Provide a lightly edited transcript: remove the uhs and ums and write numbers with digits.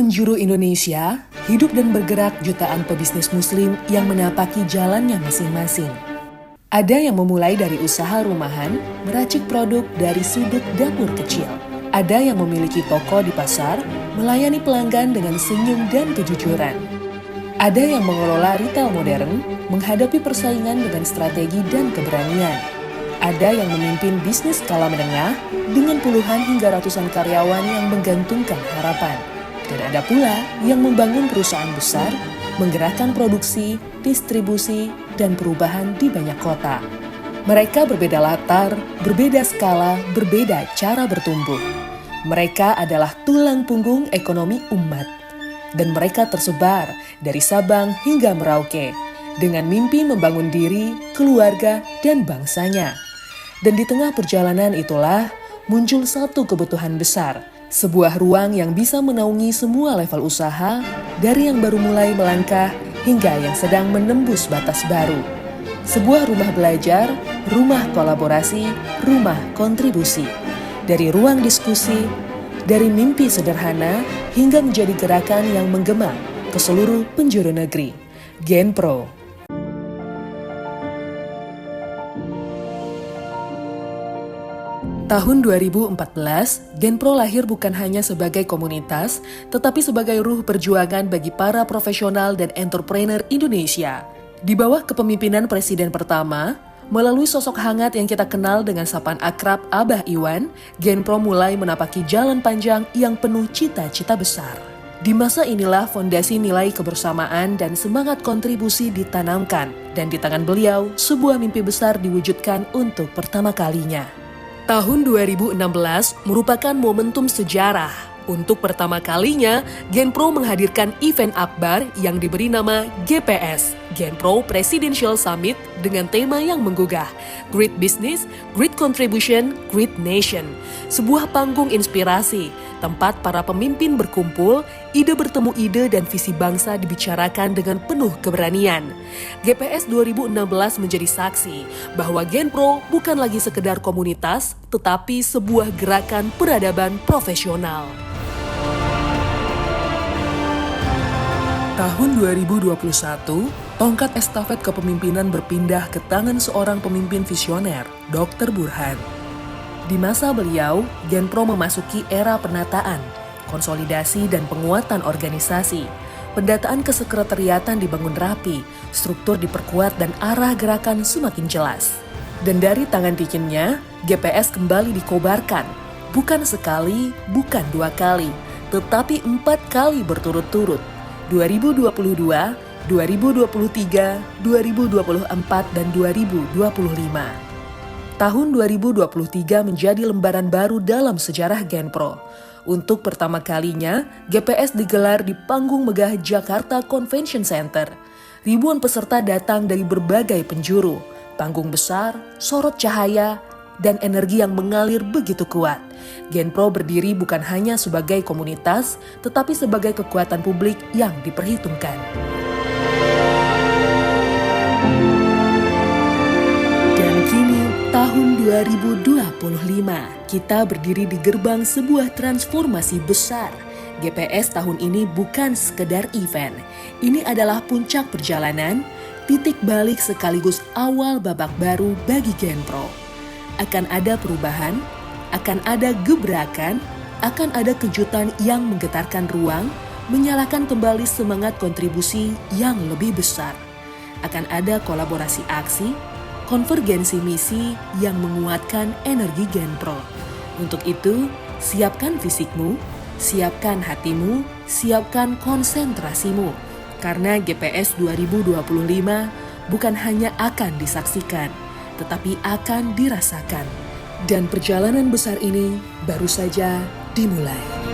penjuru Indonesia, hidup dan bergerak jutaan pebisnis muslim yang menapaki jalannya masing-masing. Ada yang memulai dari usaha rumahan, meracik produk dari sudut dapur kecil. Ada yang memiliki toko di pasar, melayani pelanggan dengan senyum dan kejujuran. Ada yang mengelola retail modern, menghadapi persaingan dengan strategi dan keberanian. Ada yang memimpin bisnis skala menengah dengan puluhan hingga ratusan karyawan yang menggantungkan harapan. Dan ada pula yang membangun perusahaan besar, menggerakkan produksi, distribusi, dan perubahan di banyak kota. Mereka berbeda latar, berbeda skala, berbeda cara bertumbuh. Mereka adalah tulang punggung ekonomi umat. Dan mereka tersebar dari Sabang hingga Merauke, dengan mimpi membangun diri, keluarga, dan bangsanya. Dan di tengah perjalanan itulah muncul satu kebutuhan besar, sebuah ruang yang bisa menaungi semua level usaha, dari yang baru mulai melangkah hingga yang sedang menembus batas baru. Sebuah rumah belajar, rumah kolaborasi, rumah kontribusi. Dari ruang diskusi, dari mimpi sederhana hingga menjadi gerakan yang menggema ke seluruh penjuru negeri. Genpro. Tahun 2014, Genpro lahir bukan hanya sebagai komunitas, tetapi sebagai ruh perjuangan bagi para profesional dan entrepreneur Indonesia. Di bawah kepemimpinan Presiden pertama, melalui sosok hangat yang kita kenal dengan sapaan akrab Abah Iwan, Genpro mulai menapaki jalan panjang yang penuh cita-cita besar. Di masa inilah fondasi nilai kebersamaan dan semangat kontribusi ditanamkan, dan di tangan beliau, sebuah mimpi besar diwujudkan untuk pertama kalinya. Tahun 2016 merupakan momentum sejarah. Untuk pertama kalinya, Genpro menghadirkan event akbar yang diberi nama GPS, Genpro Presidential Summit, dengan tema yang menggugah, Great Business, Great Contribution, Great Nation. Sebuah panggung inspirasi, tempat para pemimpin berkumpul, ide bertemu ide dan visi bangsa dibicarakan dengan penuh keberanian. GPS 2016 menjadi saksi bahwa Genpro bukan lagi sekedar komunitas, tetapi sebuah gerakan peradaban profesional. Tahun 2021, tongkat estafet kepemimpinan berpindah ke tangan seorang pemimpin visioner, Dr. Burhan. Di masa beliau, Genpro memasuki era penataan, konsolidasi dan penguatan organisasi. Pendataan kesekretariatan dibangun rapi, struktur diperkuat dan arah gerakan semakin jelas. Dan dari tangan dikinnya, GPS kembali dikobarkan. Bukan sekali, bukan 2 kali, tetapi 4 kali berturut-turut. 2022, 2023, 2024, dan 2025. Tahun 2023 menjadi lembaran baru dalam sejarah Genpro. Untuk pertama kalinya, GPS digelar di panggung megah Jakarta Convention Center. Ribuan peserta datang dari berbagai penjuru. Panggung besar, sorot cahaya, dan energi yang mengalir begitu kuat. Genpro berdiri bukan hanya sebagai komunitas, tetapi sebagai kekuatan publik yang diperhitungkan. Dan kini, tahun 2025, kita berdiri di gerbang sebuah transformasi besar. GPS tahun ini bukan sekedar event. Ini adalah puncak perjalanan, titik balik sekaligus awal babak baru bagi Genpro. Akan ada perubahan, akan ada gebrakan, akan ada kejutan yang menggetarkan ruang, menyalakan kembali semangat kontribusi yang lebih besar. Akan ada kolaborasi aksi, konvergensi misi yang menguatkan energi Genpro. Untuk itu, siapkan fisikmu, siapkan hatimu, siapkan konsentrasimu. Karena GPS 2025 bukan hanya akan disaksikan, tetapi akan dirasakan. Dan perjalanan besar ini baru saja dimulai.